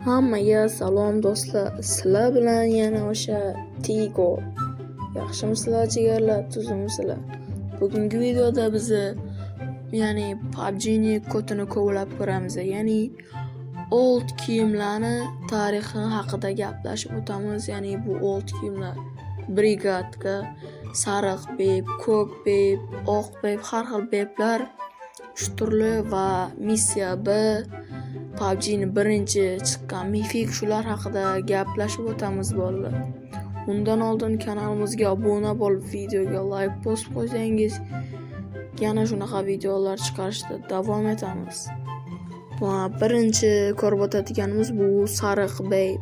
Hammaga salom do'stlar. Sizlar bilan yana o'sha Tigo. Yaxshimisizlar jigarlar, tuzimsizlar? Bugungi videoda biz PUBG ni kodini kovlab ko'ramiz. Ya'ni old kiyimlarni tarixi haqida gaplashib o'tamiz. Ya'ni bu old kiyimlar brigadga sariq beb, ko'k beb, oq beb, har xil beblar 3 turli va missiya B PUBG ni birinchi chiqqan mifik shular haqida gaplashib o'tamiz bolalar. Undan oldin kanalimizga obuna bo'lib, videoga like bosib qo'ysangiz, yana shunaqa videolar chiqarishda davom etamiz. Birinchi ko'rib o'tadiganimiz bu sariq beb.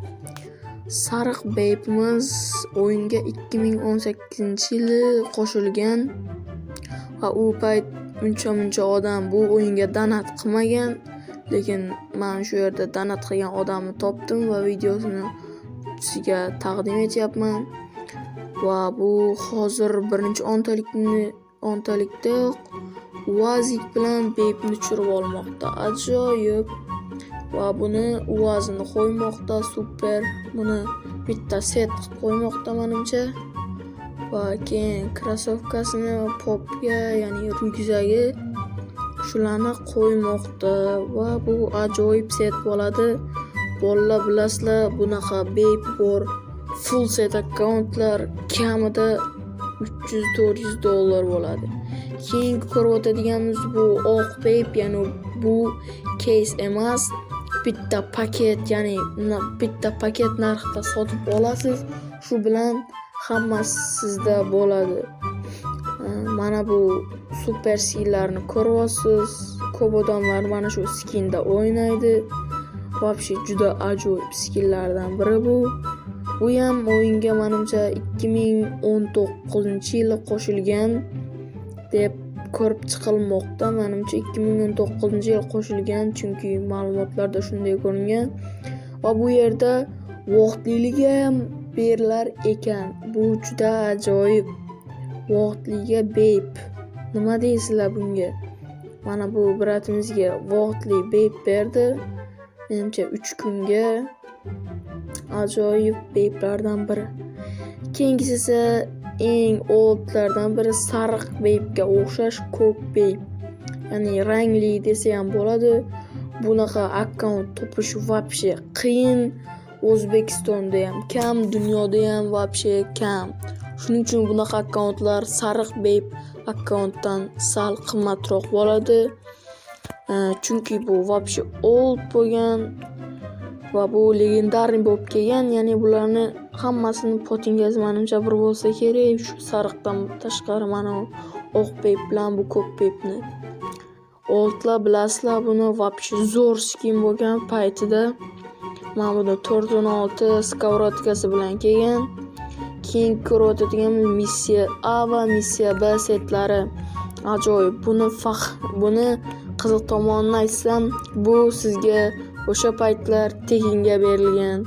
Sariq bebimiz o'yinga 2018-yili qo'shilgan va u payt uncha odam bu o'yinga donat qilmagan. Lekin men shu yerda donat qilgan odamni topdim va videosini sizga taqdim etyapman. Va bu hozir birinchi o'ntalikda uazik bilan bebni tushirib olmoqda. Ajoyib. Va buni uazini qo'ymoqda, super. Buni bitta set qilib qo'ymoqda menimcha. Va keyin krossovkasini popga, ya'ni ryukzagi shularni qo'ymoqda va bu ajoyib set bo'ladi. Bolalar bilasizlar, bunaqa beb bor full set akkauntlar kamida $300-400 bo'ladi. Keyin ko'rib o'tadiganimiz bu oq beb, ya'ni bu case emas, bitta paket, ya'ni bitta paket narxida sotib olasiz. Shu bilan hammasi sizda bo'ladi. Mana bu super skinlarni ko'ryapsiz. Ko'p odamlar mana shu skinda o'ynaydi. Вообще juda ajoyib skinlardan biri bu. Bu ham o'yinga menimcha 2019-yili qo'shilgan deb ko'rib chiqilmoqda. Menimcha 2019-yil qo'shilgan, chunki ma'lumotlarda shunday ko'ringan. Va bu yerda vaqtliligi ham berlar ekan. Bu juda ajoyib. Vaqtliga beb. Nima deysizlar bunga? Mana bu bratimizga vaqtli beb berdi. Menimcha 3 kunga ajoyib beblardan biri. Keyingisi esa eng oldlardan biri sariq bebga o'xshash ko'k beb. Ya'ni rangli desa ham bo'ladi. Bunaqa akkaunt topish вообще qiyin. O'zbekistonda ham kam, dunyoda ham вообще kam. Shuning uchun bunaqa akkauntlar sariq beb akkauntdan sal qimmatroq bo'ladi. Chunki bu вообще old bo'lgan va bu legendarniy bo'lib kelgan. Ya'ni bularni hammasini potingiz menimcha bir bo'lsa kerak. Shu sariqdan tashqari mana oq beb bilan bu ko'k bebni. Oldlar bilasizlar, buni вообще zo'r skin bo'lgan paytida. Mana buni 416 skavrotkasi bilan kelgan. Keyin ko'rib o'tadiganimiz missiya A va missiya B setlari. Ajoyib. Buni qiziq tomonini aytsam, bu sizga o'sha paytlar tekinga berilgan.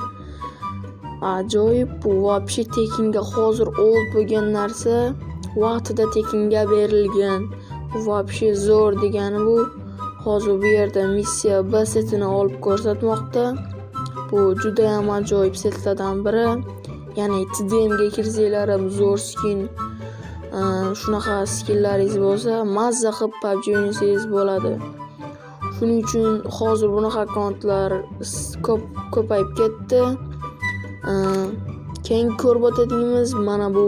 Ajoyib. Bu вообще tekinga, hozir old bo'lgan narsa vaqtida tekinga berilgan. Bu вообще zo'r degani bu. Hozir bu yerda missiya B setini olib ko'rsatmoqda. Bu juda ham ajoyib setlardan biri. Ya'ni TDMga kirsanglar ham zo'r skin. Shunaqa skinlaringiz bo'lsa, mazza qilib PUBG o'ynasangiz bo'ladi. Shuning uchun hozir bunaqa akkauntlar ko'payib ketdi. Keyin ko'rib o'tadiganimiz mana bu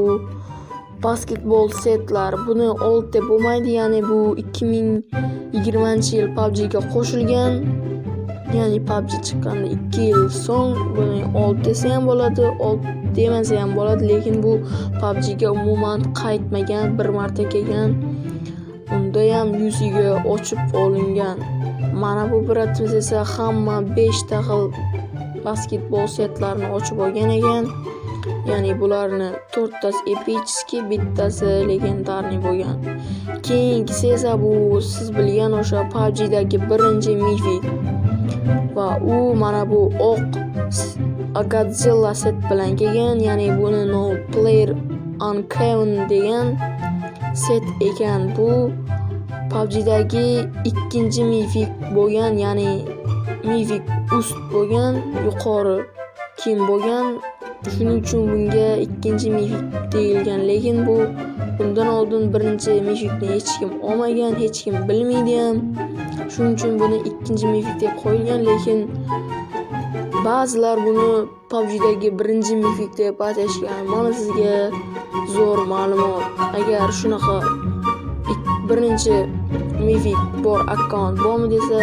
basketbol setlar. Buni old deb bo'lmaydi, ya'ni bu 2020-yil PUBG ga qo'shilgan. Ya'ni PUBG chiqqanda 2 yil so'ng buni old desa ham bo'ladi, old demasa ham bo'ladi, lekin bu PUBG ga umuman qaytmagan, bir marta kelgan. Unda ham yuziga ochib olingan. Mana bu bratimiz esa hamma 5 ta xil basketbol setlarini ochib olgan ekan. Ya'ni bularni 4 tasi epichskiy, bittasi legendarniy bo'lgan. Keyingisi esa bu siz bilgan o'sha PUBG dagi birinchi mifik. Va u mana bu oq Godzilla set bilan kelgan. Ya'ni buni No Player Unknown degan set ekan. Bu PUBG dagi ikkinchi mifik bo'lgan, ya'ni mifik ust bo'lgan, yuqori kiyim bo'lgan. Shuning uchun bunga ikkinchi mifik deyilgan, lekin bundan oldin birinchi mifikni hech kim olmagan, hech kim bilmaydi ham. Shuning uchun buni ikkinchi mifik deb qo'yilgan, lekin ba'zilar buni PUBG'dagi birinchi mifik deb atashgan. Mana sizga zo'r ma'lumot. Agar shunaqa birinchi mifik bor akkaunt bormi desa,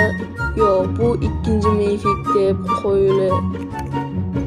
yo'q, bu ikkinchi mifik deb qo'yilib